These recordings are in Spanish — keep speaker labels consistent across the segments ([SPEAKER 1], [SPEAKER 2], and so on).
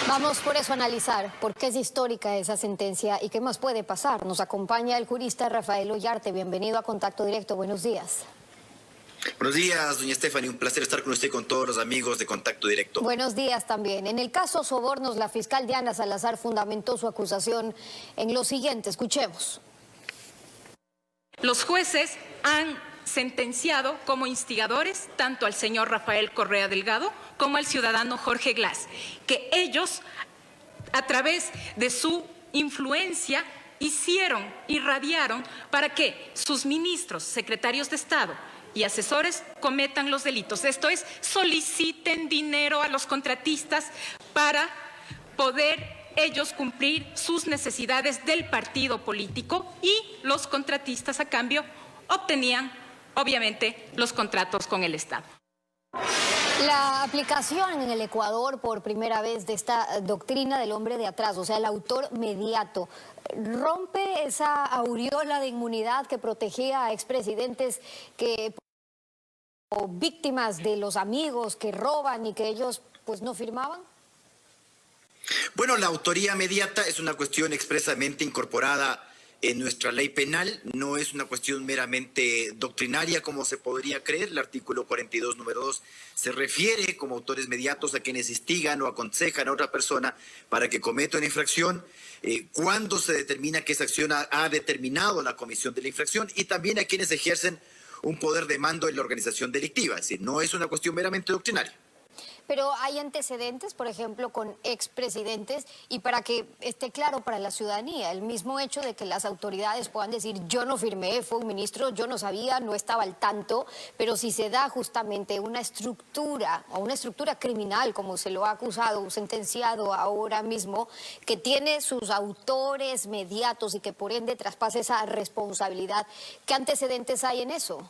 [SPEAKER 1] Vamos por eso a analizar por qué es histórica esa sentencia y qué más puede pasar. Nos acompaña el jurista Rafael Ollarte. Bienvenido a Contacto Directo. Buenos días.
[SPEAKER 2] Buenos días, doña Stephanie. Un placer estar con usted y con todos los amigos de Contacto Directo.
[SPEAKER 1] Buenos días también. En el caso Sobornos, la fiscal Diana Salazar fundamentó su acusación en lo siguiente. Escuchemos.
[SPEAKER 3] Los jueces han sentenciado como instigadores tanto al señor Rafael Correa Delgado como al ciudadano Jorge Glass, que ellos, a través de su influencia, irradiaron para que sus ministros, secretarios de Estado y asesores cometan los delitos. Esto es, soliciten dinero a los contratistas para poder ellos cumplir sus necesidades del partido político y los contratistas a cambio obtenían, obviamente, los contratos con el Estado.
[SPEAKER 1] La aplicación en el Ecuador por primera vez de esta doctrina del hombre de atrás, o sea, el autor mediato, rompe esa aureola de inmunidad que protegía a expresidentes que o víctimas de los amigos que roban y que ellos pues no firmaban.
[SPEAKER 2] Bueno, la autoría mediata es una cuestión expresamente incorporada en nuestra ley penal, no es una cuestión meramente doctrinaria como se podría creer. El artículo 42, número 2, se refiere como autores mediatos a quienes instigan o aconsejan a otra persona para que cometa una infracción, cuando se determina que esa acción ha determinado la comisión de la infracción, y también a quienes ejercen un poder de mando en la organización delictiva. Es decir, no es una cuestión meramente doctrinaria.
[SPEAKER 1] Pero hay antecedentes, por ejemplo, con expresidentes, y para que esté claro para la ciudadanía, el mismo hecho de que las autoridades puedan decir yo no firmé, fue un ministro, yo no sabía, no estaba al tanto, pero si se da justamente una estructura o una estructura criminal, como se lo ha acusado, sentenciado ahora mismo, que tiene sus autores mediatos y que por ende traspasa esa responsabilidad, ¿qué antecedentes hay en eso?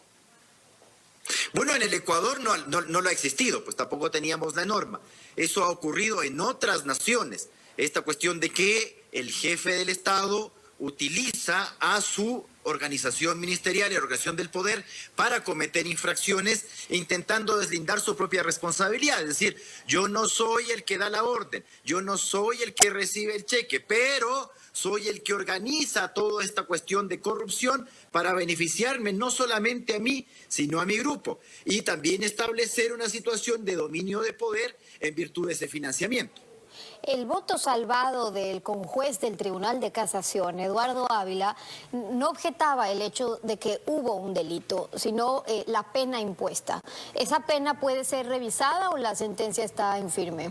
[SPEAKER 2] Bueno, en el Ecuador no lo ha existido, pues tampoco teníamos la norma. Eso ha ocurrido en otras naciones. Esta cuestión de que el jefe del Estado utiliza a su organización ministerial y organización del poder para cometer infracciones, intentando deslindar su propia responsabilidad. Es decir, yo no soy el que da la orden, yo no soy el que recibe el cheque, pero soy el que organiza toda esta cuestión de corrupción para beneficiarme no solamente a mí, sino a mi grupo. Y también establecer una situación de dominio de poder en virtud de ese financiamiento.
[SPEAKER 1] El voto salvado del conjuez del Tribunal de Casación, Eduardo Ávila, no objetaba el hecho de que hubo un delito, sino la pena impuesta. ¿Esa pena puede ser revisada o la sentencia está en firme?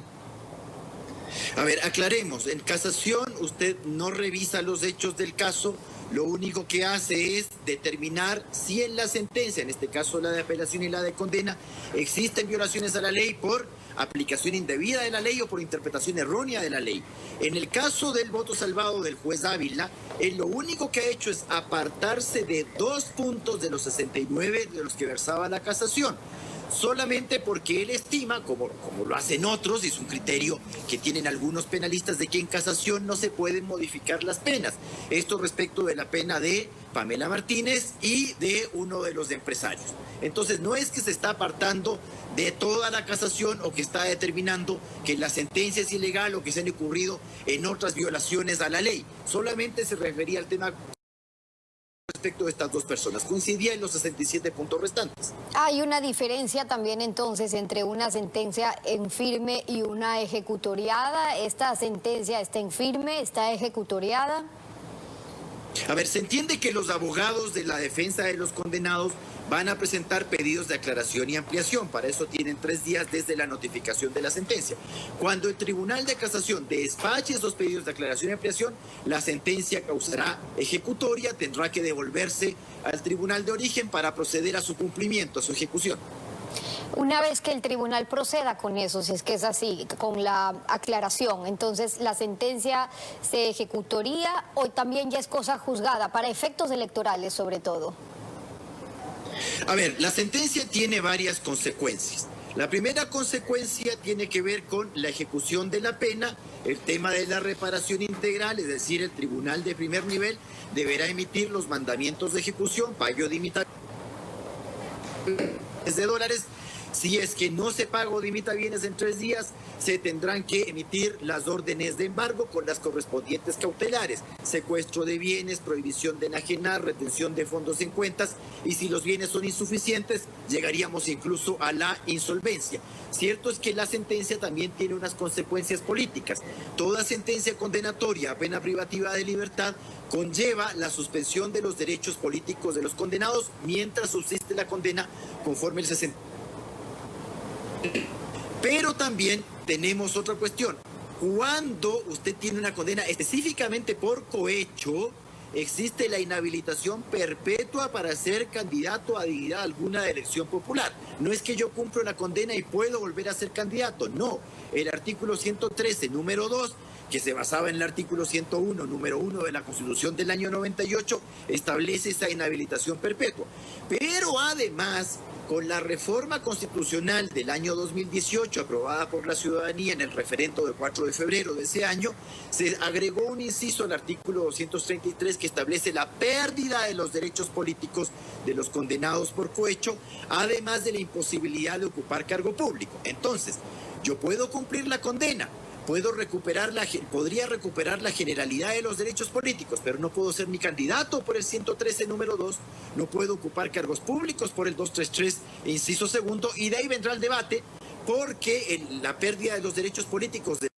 [SPEAKER 2] A ver, aclaremos, en casación usted no revisa los hechos del caso, lo único que hace es determinar si en la sentencia, en este caso la de apelación y la de condena, existen violaciones a la ley por aplicación indebida de la ley o por interpretación errónea de la ley. En el caso del voto salvado del juez Ávila, él lo único que ha hecho es apartarse de 2 puntos de los 69 de los que versaba la casación, solamente porque él estima, como lo hacen otros, y es un criterio que tienen algunos penalistas, de que en casación no se pueden modificar las penas. Esto respecto de la pena de Pamela Martínez y de uno de los empresarios. Entonces, no es que se está apartando de toda la casación o que está determinando que la sentencia es ilegal o que se han ocurrido en otras violaciones a la ley. Solamente se refería al tema respecto de estas 2 personas. Coincidía en los 67 puntos restantes.
[SPEAKER 1] Hay una diferencia también entonces entre una sentencia en firme y una ejecutoriada. ¿Esta sentencia está en firme, está ejecutoriada?
[SPEAKER 2] A ver, se entiende que los abogados de la defensa de los condenados van a presentar pedidos de aclaración y ampliación. Para eso tienen 3 días desde la notificación de la sentencia. Cuando el Tribunal de Casación despache esos pedidos de aclaración y ampliación, la sentencia causará ejecutoria, tendrá que devolverse al Tribunal de Origen para proceder a su cumplimiento, a su ejecución.
[SPEAKER 1] Una vez que el tribunal proceda con eso, si es que es así, con la aclaración, entonces la sentencia se ejecutoría o también ya es cosa juzgada, para efectos electorales sobre todo.
[SPEAKER 2] A ver, la sentencia tiene varias consecuencias. La primera consecuencia tiene que ver con la ejecución de la pena, el tema de la reparación integral, es decir, el tribunal de primer nivel deberá emitir los mandamientos de ejecución, pago de imitación de dólares, Si es que no se paga o dimita bienes en 3 días, se tendrán que emitir las órdenes de embargo con las correspondientes cautelares, secuestro de bienes, prohibición de enajenar, retención de fondos en cuentas, y si los bienes son insuficientes, llegaríamos incluso a la insolvencia. Cierto es que la sentencia también tiene unas consecuencias políticas. Toda sentencia condenatoria a pena privativa de libertad conlleva la suspensión de los derechos políticos de los condenados mientras subsiste la condena conforme el 60. Pero también tenemos otra cuestión. Cuando usted tiene una condena específicamente por cohecho, existe la inhabilitación perpetua para ser candidato a dignidad alguna de elección popular. No es que yo cumplo la condena y puedo volver a ser candidato, no. El artículo 113, número 2, que se basaba en el artículo 101, número 1 de la Constitución del año 98, establece esa inhabilitación perpetua. Pero además, con la reforma constitucional del año 2018, aprobada por la ciudadanía en el referendo del 4 de febrero de ese año, se agregó un inciso al artículo 233 que establece la pérdida de los derechos políticos de los condenados por cohecho, además de la imposibilidad de ocupar cargo público. Entonces, yo puedo cumplir la condena, podría recuperar la generalidad de los derechos políticos, pero no puedo ser ni candidato por el 113 número 2, no puedo ocupar cargos públicos por el 233 inciso segundo, y de ahí vendrá el debate, porque la pérdida de los derechos políticos de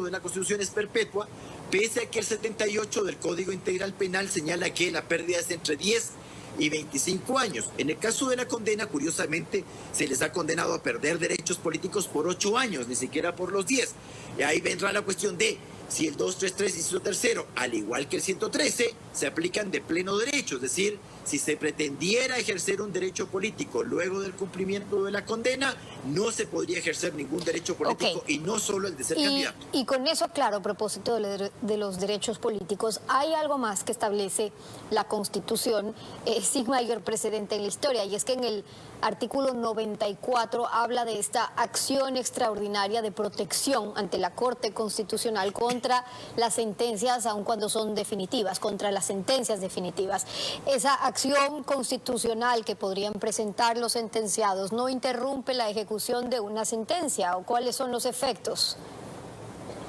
[SPEAKER 2] la Constitución es perpetua, pese a que el 78 del Código Integral Penal señala que la pérdida es entre 10 y 25 años. En el caso de la condena, curiosamente, se les ha condenado a perder derechos políticos por 8 años, ni siquiera por los 10. Y ahí vendrá la cuestión de si el 233 inciso tercero, al igual que el 113, se aplican de pleno derecho, es decir, si se pretendiera ejercer un derecho político luego del cumplimiento de la condena, no se podría ejercer ningún derecho político, y no solo el de ser candidato.
[SPEAKER 1] Y con eso, claro, a propósito de los derechos políticos, hay algo más que establece la Constitución sin mayor precedente en la historia, y es que en el artículo 94 habla de esta acción extraordinaria de protección ante la Corte Constitucional contra las sentencias, aun cuando son definitivas, contra las sentencias definitivas. Esa acción constitucional que podrían presentar los sentenciados no interrumpe la ejecución de una sentencia, ¿o cuáles son los efectos?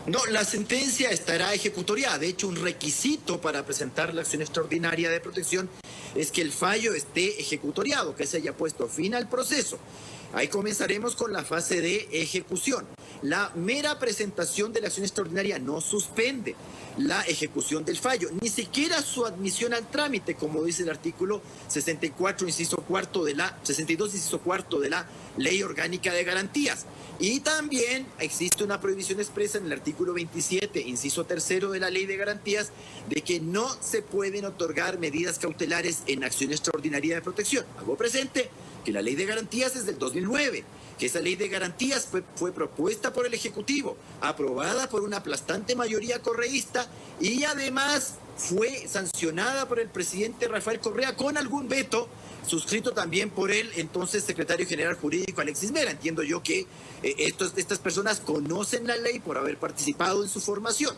[SPEAKER 2] No, la sentencia estará ejecutoriada. De hecho, un requisito para presentar la acción extraordinaria de protección es que el fallo esté ejecutoriado, que se haya puesto fin al proceso. Ahí comenzaremos con la fase de ejecución. La mera presentación de la acción extraordinaria no suspende la ejecución del fallo, ni siquiera su admisión al trámite, como dice el artículo 62, inciso cuarto de la Ley Orgánica de Garantías. Y también existe una prohibición expresa en el artículo 27, inciso tercero de la Ley de Garantías, de que no se pueden otorgar medidas cautelares en acción extraordinaria de protección. Hago presente que la Ley de Garantías es del 2009, que esa Ley de Garantías fue propuesta por el Ejecutivo, aprobada por una aplastante mayoría correísta y además fue sancionada por el presidente Rafael Correa con algún veto, suscrito también por el entonces secretario general jurídico Alexis Mera. Entiendo yo que estas personas conocen la ley por haber participado en su formación.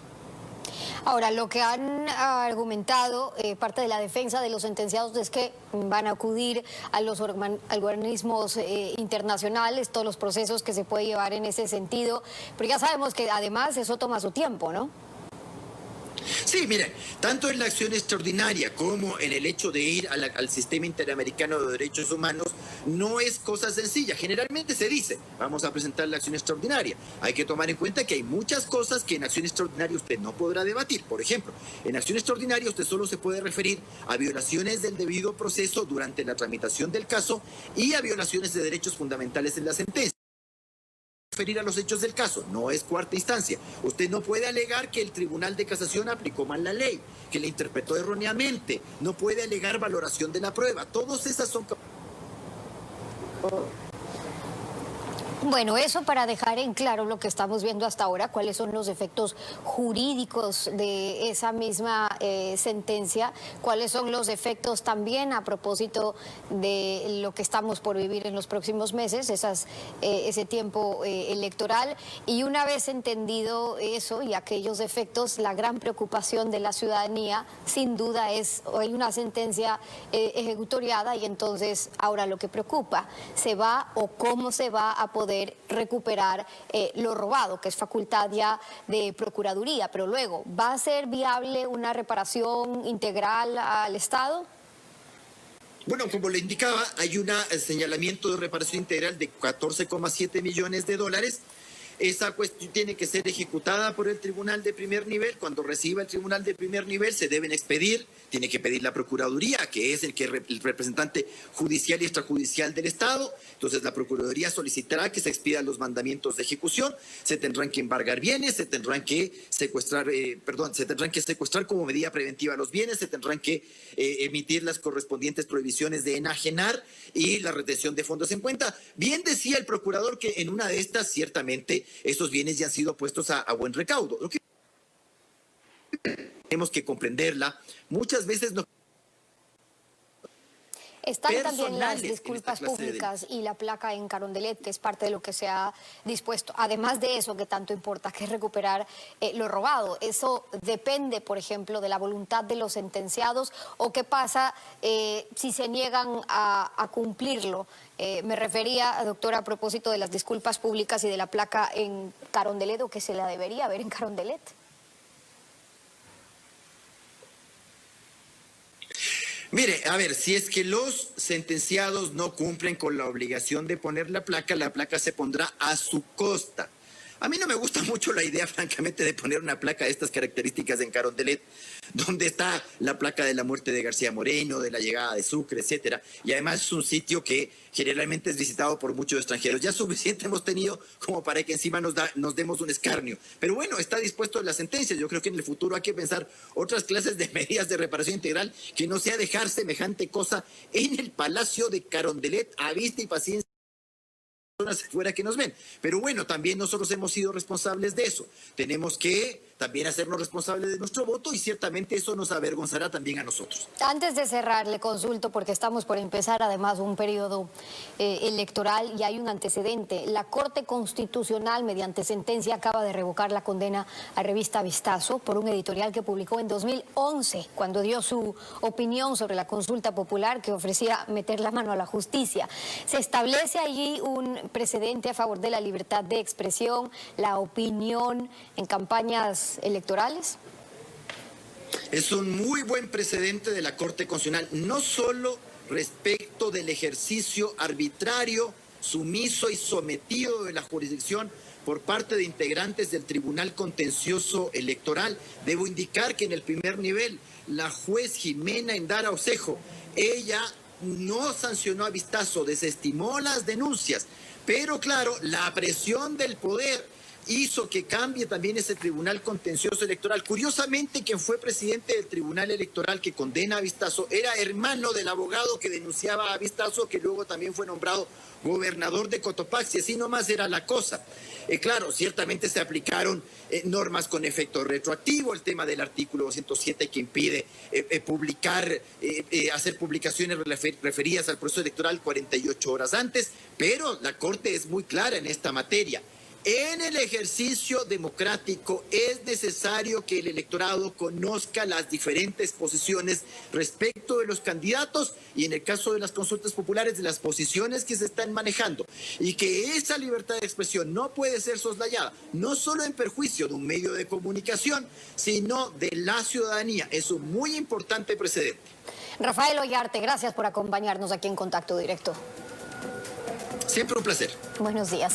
[SPEAKER 1] Ahora, lo que han argumentado parte de la defensa de los sentenciados es que van a acudir a los organismos internacionales, todos los procesos que se puede llevar en ese sentido, pero ya sabemos que además eso toma su tiempo, ¿no?
[SPEAKER 2] Sí, mire, tanto en la acción extraordinaria como en el hecho de ir al sistema interamericano de derechos humanos, no es cosa sencilla. Generalmente se dice, vamos a presentar la acción extraordinaria. Hay que tomar en cuenta que hay muchas cosas que en acción extraordinaria usted no podrá debatir. Por ejemplo, en acción extraordinaria usted solo se puede referir a violaciones del debido proceso durante la tramitación del caso y a violaciones de derechos fundamentales en la sentencia. Referir a los hechos del caso, no es cuarta instancia. Usted no puede alegar que el Tribunal de Casación aplicó mal la ley, que la interpretó erróneamente, no puede alegar valoración de la prueba. Todas esas son...
[SPEAKER 1] Bueno, eso para dejar en claro lo que estamos viendo hasta ahora, cuáles son los efectos jurídicos de esa misma sentencia, cuáles son los efectos también a propósito de lo que estamos por vivir en los próximos meses, ese tiempo electoral. Y una vez entendido eso y aquellos efectos, la gran preocupación de la ciudadanía sin duda es, hay una sentencia ejecutoriada y entonces ahora lo que preocupa, ¿se va o cómo se va a poder recuperar lo robado, que es facultad ya de Procuraduría? Pero luego, ¿va a ser viable una reparación integral al Estado?
[SPEAKER 2] Bueno, como le indicaba, hay un señalamiento de reparación integral de 14,7 millones de dólares. Esa cuestión tiene que ser ejecutada por el tribunal de primer nivel. Cuando reciba el tribunal de primer nivel se deben expedir, tiene que pedir la Procuraduría, que es el representante judicial y extrajudicial del Estado. Entonces la Procuraduría solicitará que se expidan los mandamientos de ejecución, se tendrán que embargar bienes, se tendrán que secuestrar como medida preventiva los bienes, se tendrán que emitir las correspondientes prohibiciones de enajenar y la retención de fondos en cuenta. Bien decía el procurador que en una de estas ciertamente esos bienes ya han sido puestos a buen recaudo. Lo que tenemos que comprenderla, muchas veces no.
[SPEAKER 1] Están también las disculpas públicas y la placa en Carondelet, que es parte de lo que se ha dispuesto. Además de eso que tanto importa, que es recuperar lo robado. Eso depende, por ejemplo, de la voluntad de los sentenciados o qué pasa si se niegan a cumplirlo. Me refería, doctora, a propósito de las disculpas públicas y de la placa en Carondelet, o que se la debería ver en Carondelet.
[SPEAKER 2] Mire, a ver, si es que los sentenciados no cumplen con la obligación de poner la placa se pondrá a su costa. A mí no me gusta mucho la idea, francamente, de poner una placa de estas características en Carondelet, donde está la placa de la muerte de García Moreno, de la llegada de Sucre, etcétera. Y además es un sitio que generalmente es visitado por muchos extranjeros. Ya suficiente hemos tenido como para que encima nos demos un escarnio. Pero bueno, está dispuesto la sentencia. Yo creo que en el futuro hay que pensar otras clases de medidas de reparación integral, que no sea dejar semejante cosa en el Palacio de Carondelet a vista y paciencia fuera que nos ven. Pero bueno, también nosotros hemos sido responsables de eso. Tenemos que también hacernos responsables de nuestro voto y ciertamente eso nos avergonzará también a nosotros.
[SPEAKER 1] Antes de cerrar, le consulto, porque estamos por empezar además un periodo electoral y hay un antecedente. La Corte Constitucional, mediante sentencia, acaba de revocar la condena a Revista Vistazo por un editorial que publicó en 2011, cuando dio su opinión sobre la consulta popular que ofrecía meter la mano a la justicia. Se establece allí un precedente a favor de la libertad de expresión, la opinión en campañas electorales.
[SPEAKER 2] Es un muy buen precedente de la Corte Constitucional, no solo respecto del ejercicio arbitrario, sumiso y sometido de la jurisdicción por parte de integrantes del Tribunal Contencioso Electoral. Debo indicar que en el primer nivel, la juez Jimena Endara Osejo, ella no sancionó a Vistazo, desestimó las denuncias, pero claro, la presión del poder hizo que cambie también ese Tribunal Contencioso Electoral. Curiosamente, quien fue presidente del Tribunal Electoral que condena a Vistazo era hermano del abogado que denunciaba a Vistazo, que luego también fue nombrado gobernador de Cotopaxi. Así nomás era la cosa. Claro, ciertamente se aplicaron normas con efecto retroactivo, el tema del artículo 207 que impide hacer publicaciones referidas al proceso electoral 48 horas antes, pero la Corte es muy clara en esta materia. En el ejercicio democrático es necesario que el electorado conozca las diferentes posiciones respecto de los candidatos y en el caso de las consultas populares de las posiciones que se están manejando, y que esa libertad de expresión no puede ser soslayada, no solo en perjuicio de un medio de comunicación, sino de la ciudadanía. Es un muy importante precedente.
[SPEAKER 1] Rafael Ollarte, gracias por acompañarnos aquí en Contacto Directo.
[SPEAKER 2] Siempre un placer.
[SPEAKER 1] Buenos días.